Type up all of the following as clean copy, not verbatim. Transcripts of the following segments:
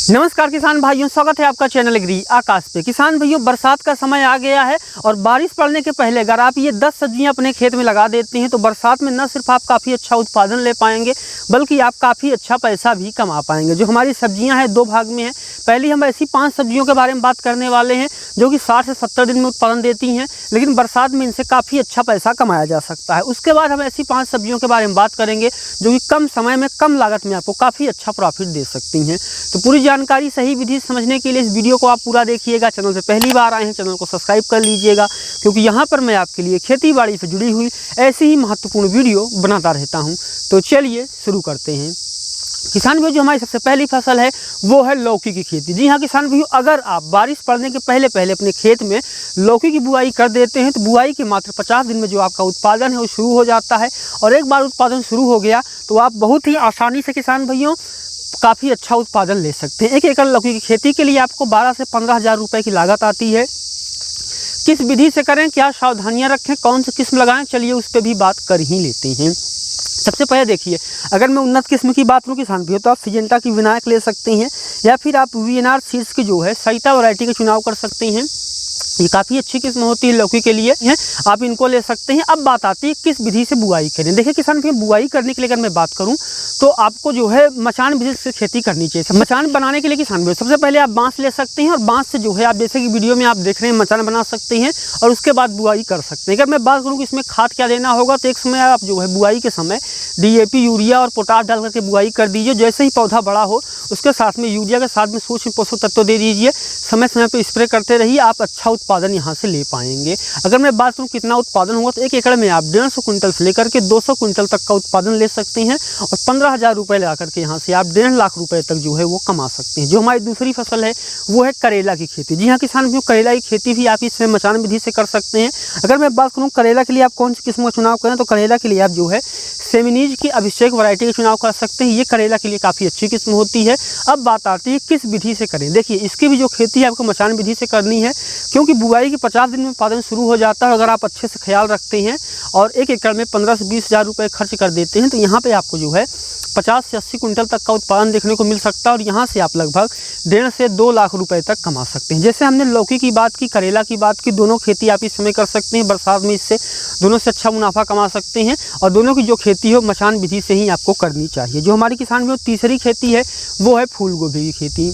नमस्कार किसान भाइयों, स्वागत है आपका चैनल एग्री आकाश पे। किसान भाइयों, बरसात का समय आ गया है और बारिश पड़ने के पहले अगर आप ये 10 सब्जियां अपने खेत में लगा देते हैं तो बरसात में न सिर्फ आप काफ़ी अच्छा उत्पादन ले पाएंगे बल्कि आप काफ़ी अच्छा पैसा भी कमा पाएंगे। जो हमारी सब्जियां हैं दो भाग में हैं। पहली हम ऐसी 5 सब्जियों के बारे में बात करने वाले हैं जो कि 60 से 70 दिन में उत्पादन देती हैं, लेकिन बरसात में इनसे काफ़ी अच्छा पैसा कमाया जा सकता है। उसके बाद हम ऐसी 5 सब्जियों के बारे में बात करेंगे जो कि कम समय में कम लागत में आपको काफ़ी अच्छा प्रॉफिट दे सकती हैं। तो पूरी जानकारी सही विधि समझने के लिए इस वीडियो को आप पूरा देखिएगा। चैनल पे पहली बार आए हैं, चैनल को सब्सक्राइब कर लीजिएगा, क्योंकि यहाँ पर मैं आपके लिए खेती बाड़ी से जुड़ी हुई ऐसी ही महत्वपूर्ण वीडियो बनाता रहता हूँ। तो चलिए शुरू करते हैं। किसान भाइयों, जो हमारी सबसे पहली फसल है वो है लौकी की खेती। जी हाँ किसान भाइयों, अगर आप बारिश पड़ने के पहले पहले अपने खेत में लौकी की बुआई कर देते हैं तो बुआई के मात्र 50 दिन में जो आपका उत्पादन है वो शुरू हो जाता है। और एक बार उत्पादन शुरू हो गया तो आप बहुत ही आसानी से किसान भाइयों काफ़ी अच्छा उत्पादन ले सकते हैं। 1 एकड़ लौकी की खेती के लिए आपको 12 से 15 हज़ार रुपये की लागत आती है। किस विधि से करें, क्या सावधानियां रखें, कौन सी किस्म लगाएं, चलिए उस पर भी बात कर ही लेते हैं। सबसे पहले देखिए, अगर मैं उन्नत किस्म की बात करूँ किसान भाइयों तो आप सिजेंटा की विनायक ले सकते हैं या फिर आप VNR सीड्स की जो है सरिता वैरायटी का चुनाव कर सकते हैं। ये काफ़ी अच्छी किस्म होती है लौकी के लिए है, आप इनको ले सकते हैं। अब बात आती है किस विधि से बुआई करें। देखिए किसान भाई, बुआई करने के लिए अगर मैं बात करूं तो आपको जो है मचान विधि से खेती करनी चाहिए। मचान बनाने के लिए किसान भाई सबसे पहले आप बांस ले सकते हैं और बांस से जो है आप जैसे कि वीडियो में आप देख रहे हैं मचान बना सकते हैं और उसके बाद बुआई कर सकते हैं। अगर मैं बात करूँ कि इसमें खाद क्या देना होगा तो एक समय आप जो है बुआई के समय DAP यूरिया और पोटाश डाल करके बुआई कर दीजिए। जैसे ही पौधा बड़ा हो उसके साथ में यूरिया के साथ में सूक्ष्म पोषक तत्व दे दीजिए। समय समय पर स्प्रे करते रहिए, आप अच्छा उत्पादन यहाँ से ले पाएंगे। अगर मैं बात करूँ कितना उत्पादन होगा तो 1 एकड़ में आप 150 क्विंटल से लेकर के 200 क्विंटल तक का उत्पादन ले सकते हैं और 15 हज़ार रुपये लगा करके यहाँ से आप 1.5 लाख रुपए तक जो है वो कमा सकते हैं। जो हमारी दूसरी फसल है वो है करेला की खेती। जी हाँ किसान भाइयों, करेला की खेती भी आप इसमें मचान विधि से कर सकते हैं। अगर मैं बात करूँ करेला के लिए आप कौन सी किस्म का चुनाव करें तो करेला के लिए आप जो है सेमिनीज की अभिषेक वैरायटी का चुनाव कर सकते हैं। ये करेला के लिए काफ़ी अच्छी किस्म होती है। अब बात आती है किस विधि से करें। देखिए, इसकी भी जो खेती है आपको मचान विधि से करनी है, क्योंकि बुआई के 50 दिन में उत्पादन शुरू हो जाता है। अगर आप अच्छे से ख्याल रखते हैं और 1 एकड़ में 15 से 20 हज़ार रुपये खर्च कर देते हैं तो यहाँ पे आपको जो है 50 से 80 क्विंटल तक का उत्पादन देखने को मिल सकता है और यहाँ से आप लगभग 1.5 से 2 लाख रुपए तक कमा सकते हैं। जैसे हमने लौकी की बात की, करेला की बात की, दोनों खेती आप इस समय कर सकते हैं। बरसात में इससे दोनों से अच्छा मुनाफा कमा सकते हैं और दोनों की जो खेती हो मचान विधि से ही आपको करनी चाहिए। जो हमारी किसान में तीसरी खेती है वो है फूल गोभी की खेती।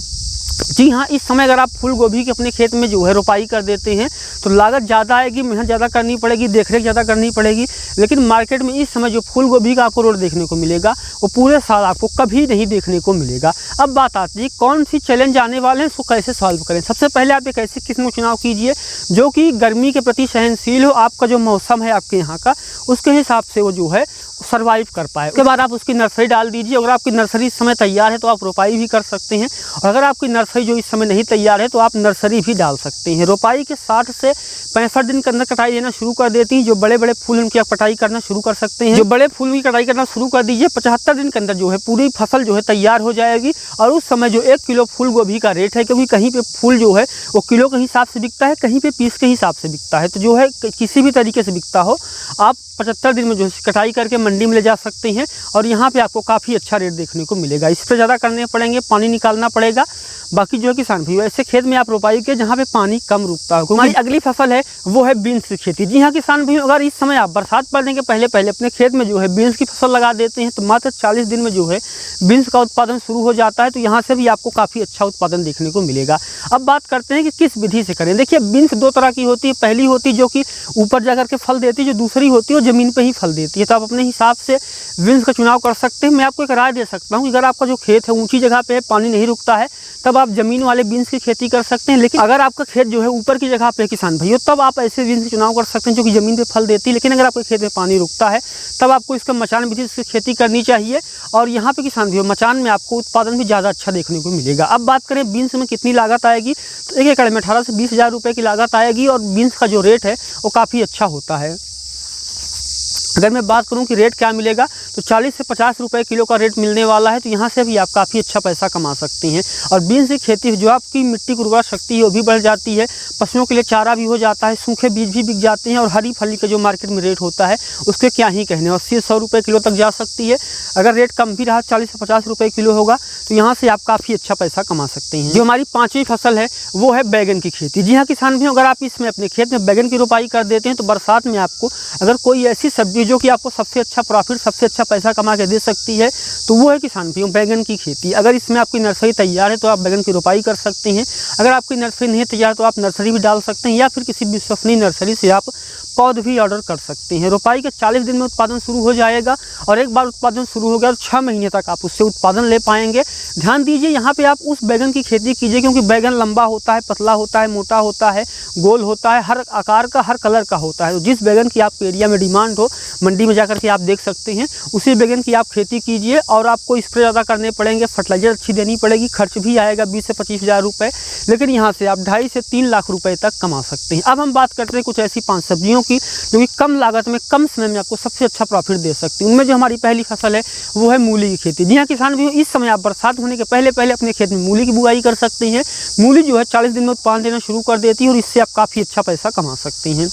जी हाँ, इस समय अगर आप फूल गोभी के अपने खेत में जो है रोपाई कर देते हैं तो लागत ज़्यादा आएगी, मेहनत ज़्यादा करनी पड़ेगी, देखरेख ज़्यादा करनी पड़ेगी, लेकिन मार्केट में इस समय जो फूल गोभी का आपको रेट देखने को मिलेगा वो पूरे साल आपको कभी नहीं देखने को मिलेगा। अब बात आती है कौन सी चैलेंज आने वाले हैं, उसको कैसे सॉल्व करें। सबसे पहले आप एक ऐसी किस्म का चुनाव कीजिए जो कि गर्मी के प्रति सहनशील हो, आपका जो मौसम है आपके यहाँ का उसके हिसाब से वो जो है सर्वाइव कर पाए। उसके बाद आप उसकी नर्सरी डाल दीजिए। अगर आपकी नर्सरी इस समय तैयार है तो आप रोपाई भी कर सकते हैं, और अगर आपकी नर्सरी जो इस समय नहीं तैयार है तो आप नर्सरी भी डाल सकते हैं। रोपाई के 60 से 65 दिन के अंदर कटाई देना शुरू कर देती है। जो बड़े बड़े फूल उनकी आप कटाई करना शुरू कर सकते हैं। जो बड़े फूल की कटाई करना शुरू कर दीजिए, 75 दिन के अंदर जो है पूरी फसल जो है तैयार हो जाएगी। और उस समय जो 1 किलो फूल गोभी का रेट है, क्योंकि कहीं पे फूल जो है वो किलो के हिसाब से बिकता है, कहीं पे पीस के हिसाब से बिकता है, तो जो है किसी भी तरीके से बिकता हो, आप 75 दिन में जो है कटाई करके मंडी में ले जा सकते हैं और यहाँ पे आपको काफ़ी अच्छा रेट देखने को मिलेगा। स्प्रे ज़्यादा करने पड़ेंगे, पानी निकालना पड़ेगा। बाकी जो है किसान भाई ऐसे खेत में आप रोपाई के जहाँ पे पानी कम रुकता है। हमारी अगली फसल है वो है बीन्स की खेती। जी हाँ किसान भाई, अगर इस समय आप बरसात पड़ने के पहले पहले अपने खेत में जो है बीन्स की फसल लगा देते हैं तो मात्र 40 दिन में जो है बीन्स का उत्पादन शुरू हो जाता है। तो यहाँ से भी आपको काफ़ी अच्छा उत्पादन देखने को मिलेगा। अब बात करते हैं कि किस विधि से करें। देखिए, बीन्स 2 तरह की होती है। पहली होती है जो कि ऊपर जा करके फल देती है, जो दूसरी होती है वो ज़मीन पर ही फल देती है। तो आप अपने हिसाब से बीन्स का चुनाव कर सकते हैं। मैं आपको एक राय दे सकता हूँ कि अगर आपका जो खेत है ऊंची जगह पे है, पानी नहीं रुकता है, तब आप ज़मीन वाले बीन्स की खेती कर सकते हैं। लेकिन अगर आपका खेत जो है ऊपर की जगह पे किसान भाइयों, तब आप ऐसे बीन्स का चुनाव कर सकते हैं जो कि ज़मीन पे फल देती है। लेकिन अगर आपके खेत में पानी रुकता है तब आपको इसका मचान विधि से खेती करनी चाहिए और यहाँ पे किसान भाइयों मचान में आपको उत्पादन भी ज़्यादा अच्छा देखने को मिलेगा। अब बात करें बीन्स में कितनी लागत आएगी तो 1 एकड़ में 18 से 20 हज़ार रुपये की लागत आएगी और बीन्स का जो रेट है वो काफ़ी अच्छा होता है। अगर मैं बात करूं कि रेट क्या मिलेगा तो 40 से 50 रुपये किलो का रेट मिलने वाला है। तो यहाँ से भी आप काफ़ी अच्छा पैसा कमा सकते हैं। और बीन्स की खेती जो आपकी मिट्टी की उर्वरा शक्ति है वो भी बढ़ जाती है, पशुओं के लिए चारा भी हो जाता है, सूखे बीज भी बिक जाते हैं और हरी फली का जो मार्केट में रेट होता है उसके क्या ही कहने, 80 से 100 रुपये किलो तक जा सकती है। अगर रेट कम भी रहा 40 से 50 रुपये किलो होगा तो यहाँ से आप काफ़ी अच्छा पैसा कमा सकते हैं। जो हमारी पाँचवीं फसल है वो है बैगन की खेती। जी हाँ किसान भी, अगर आप इसमें अपने खेत में बैगन की रोपाई कर देते हैं तो बरसात में आपको अगर कोई ऐसी सब्जी जो कि आपको सबसे अच्छा प्रॉफिट, सबसे अच्छा पैसा कमा के दे सकती है तो वो है किसान भाइयों बैगन की खेती। अगर इसमें आपकी नर्सरी तैयार है तो आप बैगन की रोपाई कर सकते हैं। अगर आपकी नर्सरी नहीं तैयार तो आप नर्सरी भी डाल सकते हैं या फिर किसी विश्वसनीय नर्सरी से आप पौध भी ऑर्डर कर सकते हैं। रोपाई के 40 दिन में उत्पादन शुरू हो जाएगा और एक बार उत्पादन शुरू हो गया तो 6 महीने तक आप उससे उत्पादन ले पाएंगे। ध्यान दीजिए यहाँ पे आप उस बैगन की खेती कीजिए क्योंकि बैगन लंबा होता है, पतला होता है, मोटा होता है, गोल होता है, हर आकार का, हर कलर का होता है। तो जिस बैगन की आपके एरिया में डिमांड हो, मंडी में जाकर के आप देख सकते हैं, उसी बैगन की आप खेती कीजिए। और आपको स्प्रे ज़्यादा करने पड़ेंगे, फर्टिलाइजर अच्छी देनी पड़ेगी, खर्च भी आएगा 20 से 25 हज़ार रुपये, लेकिन यहाँ से आप 2.5 से 3 लाख रुपए तक कमा सकते हैं। अब हम बात करते हैं कुछ ऐसी 5 सब्जियों की जो कि कम लागत में, कम समय में आपको सबसे अच्छा प्रॉफिट दे सकती है। उनमें जो हमारी पहली फसल है वो है मूली की खेती। जी हाँ किसान भी, इस समय आप बरसात होने के पहले पहले अपने खेत में मूली की बुआई कर सकते हैं। मूली जो है 40 दिन में उत्पादन देना शुरू कर देती है और इससे आप काफ़ी अच्छा पैसा कमा सकते हैं।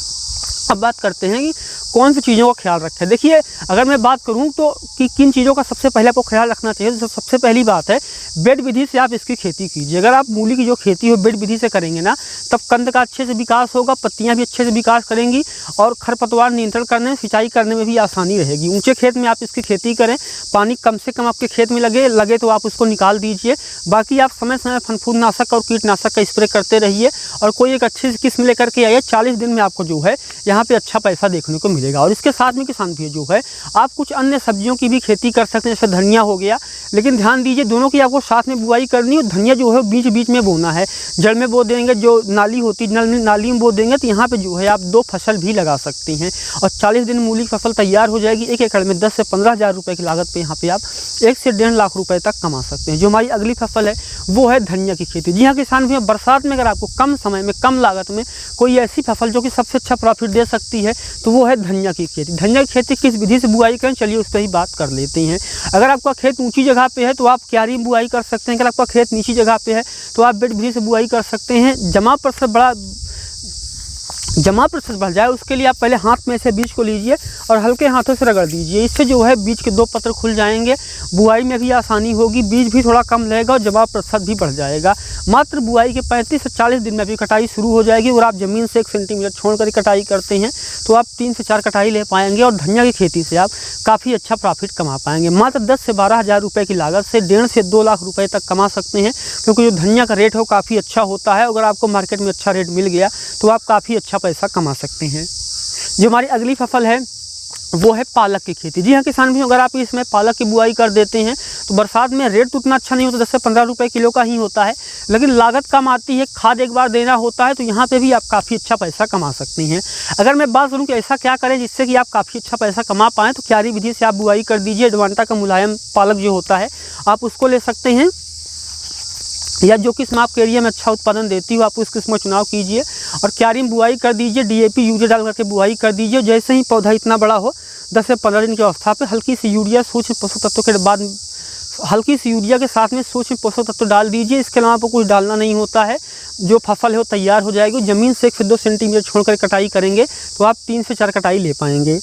अब बात करते हैं कि कौन सी चीज़ों का ख्याल रखें। देखिए अगर मैं बात करूं तो कि किन चीज़ों का सबसे पहले आपको ख्याल रखना चाहिए, तो सबसे पहली बात है बेड विधि से आप इसकी खेती कीजिए। अगर आप मूली की जो खेती हो बेड विधि से करेंगे ना, तब कंद का अच्छे से विकास होगा, पत्तियां भी अच्छे से विकास करेंगी और खरपतवार नियंत्रण करने, सिंचाई करने में भी आसानी रहेगी। ऊंचे खेत में आप इसकी खेती करें, पानी कम से कम आपके खेत में लगे तो आप उसको निकाल दीजिए। बाकी आप समय समय फनफूदनाशक और कीटनाशक का स्प्रे करते रहिए और कोई एक अच्छी किस्म लेकर के आइए। 40 दिन में आपको जो है यहाँ पे अच्छा पैसा देखने को मिलेगा। और इसके साथ में किसान भी जो है आप कुछ अन्य सब्जियों की भी खेती कर सकते हैं, जैसे धनिया हो गया, लेकिन ध्यान दीजिए दोनों की आपको साथ में बुआई करनी है। धनिया जो है बीच बीच में बोना है, जड़ में बो देंगे, जो नाली होती है नाली में बो देंगे तो यहाँ पे जो है आप 2 फसल भी लगा सकते हैं। और 40 दिन मूली की फसल तैयार हो जाएगी। 1 एकड़ में 10 से 15 हज़ार रुपये की लागत पे यहाँ पे आप 1 से 1.5 लाख रुपए तक कमा सकते हैं। जो हमारी अगली फसल है वो है धनिया की खेती। जी हाँ किसान भी, बरसात में अगर आपको कम समय में कम लागत में कोई ऐसी फसल जो कि सबसे अच्छा प्रॉफिट दे सकती है तो वो है धनिया की खेती। धनिया की खेती किस विधि से बुआई करें, चलिए उस पर ही बात कर लेते हैं। अगर आपका खेत ऊंची जगह पे है तो आप क्यारी में बुआई कर सकते हैं। अगर आपका खेत नीची जगह पे है तो आप बेड विधि से बुआई कर सकते हैं। जमा प्रतिशत बढ़ जाए उसके लिए आप पहले हाथ में से बीज को लीजिए और हल्के हाथों से रगड़ दीजिए। इससे जो है बीज के 2 पत्र खुल जाएंगे, बुआई में भी आसानी होगी, बीज भी थोड़ा कम लगेगा और जमा प्रतिशत भी बढ़ जाएगा। मात्र बुआई के 35 से 40 दिन में भी कटाई शुरू हो जाएगी। और आप ज़मीन से 1 सेंटीमीटर छोड़कर कटाई करते हैं तो आप 3 से 4 कटाई ले पाएंगे और धनिया की खेती से आप काफ़ी अच्छा प्रॉफिट कमा पाएंगे। मात्र 10 से 12 हज़ार रुपये की लागत से 1.5 से 2 लाख रुपये तक कमा सकते हैं, क्योंकि जो धनिया का रेट है वो काफ़ी अच्छा होता है। अगर आपको मार्केट में अच्छा रेट मिल गया तो आप काफ़ी अच्छा पैसा कमा सकते हैं। जो हमारी अगली फसल है वो है पालक की खेती। जी हाँ किसान भी, अगर आप इसमें पालक की बुआई कर देते हैं तो बरसात में रेट तो उतना अच्छा नहीं होता, 10 से 15 रुपये किलो का ही होता है, लेकिन लागत कम आती है, खाद एक बार देना होता है, तो यहाँ पे भी आप काफ़ी अच्छा पैसा कमा सकते हैं। अगर मैं बात करूँ कि ऐसा क्या करें जिससे कि आप काफ़ी अच्छा पैसा कमा पाएँ, तो क्यारी विधि से आप बुआई कर दीजिए। एडवांटा का मुलायम पालक जो होता है आप उसको ले सकते हैं, या जो किस्म आपके एरिया में अच्छा उत्पादन देती हो आप उस किस्म का चुनाव कीजिए और क्यारी में बुआई कर दीजिए। डीएपी यूरिया डाल करके बुआई कर दीजिए। जैसे ही पौधा इतना बड़ा हो 10 से 15 दिन की अवस्था पे हल्की सी यूरिया सूक्ष्म पोषक तत्वों के बाद हल्की सी यूरिया के साथ में सूक्ष्म पोषक तत्व डाल दीजिए। इसके अलावा आपको कुछ डालना नहीं होता है। जो फसल है वो तैयार हो जाएगी। ज़मीन से 1 से 2 सेंटीमीटर छोड़कर कटाई करेंगे तो आप 3 से 4 कटाई ले पाएंगे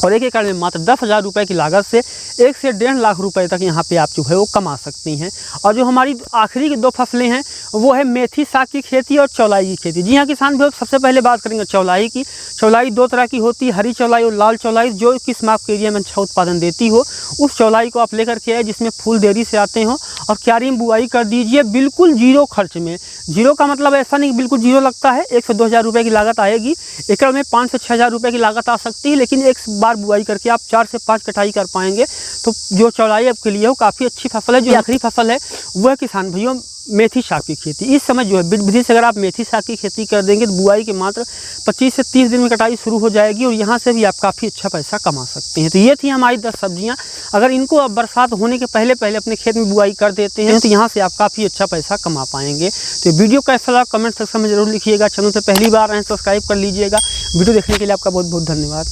और 1 एकड़ में मात्र 10 हज़ार रुपये की लागत से 1 से 1.5 लाख रुपए तक यहाँ पे आप जो है वो कमा सकती हैं। और जो हमारी आखिरी की 2 फसलें हैं वो है मेथी साग की खेती और चौलाई की खेती। जी हाँ किसान भाई, सबसे पहले बात करेंगे चौलाई की। चौलाई 2 तरह की होती है, हरी चौलाई और लाल चौलाई। जो किस्म आपके एरिया में अच्छा उत्पादन देती हो उस चौलाई को आप लेकर के आए जिसमें फूल देरी से आते हों और क्यारी में बुआई कर दीजिए बिल्कुल 0 खर्च में। 0 का मतलब ऐसा नहीं बिल्कुल 0 लगता है। 1 से 2 हज़ार रुपये की लागत आएगी। एकड़ में 5 से 6 हज़ार रुपये की लागत आ सकती है, लेकिन एक बार बुआई करके आप 4 से 5 कटाई कर पाएंगे। तो जो चौलाई आपके लिए वो काफ़ी अच्छी फसल है। जो आखिरी फसल है वो है किसान भाइयों मेथी साग की खेती। इस समय जो है विधि से अगर आप मेथी साग की खेती कर देंगे तो बुआई के मात्र 25 से 30 दिन में कटाई शुरू हो जाएगी और यहाँ से भी आप काफ़ी अच्छा पैसा कमा सकते हैं। तो ये थी हमारी 10 सब्जियाँ। अगर इनको आप बरसात होने के पहले पहले अपने खेत में बुआई कर देते हैं तो यहाँ से आप काफ़ी अच्छा पैसा कमा पाएंगे। तो वीडियो कैसा लगा कमेंट सेक्शन में जरूर लिखिएगा। चैनल से पहली बार आए सब्सक्राइब कर लीजिएगा। वीडियो देखने के लिए आपका बहुत बहुत धन्यवाद।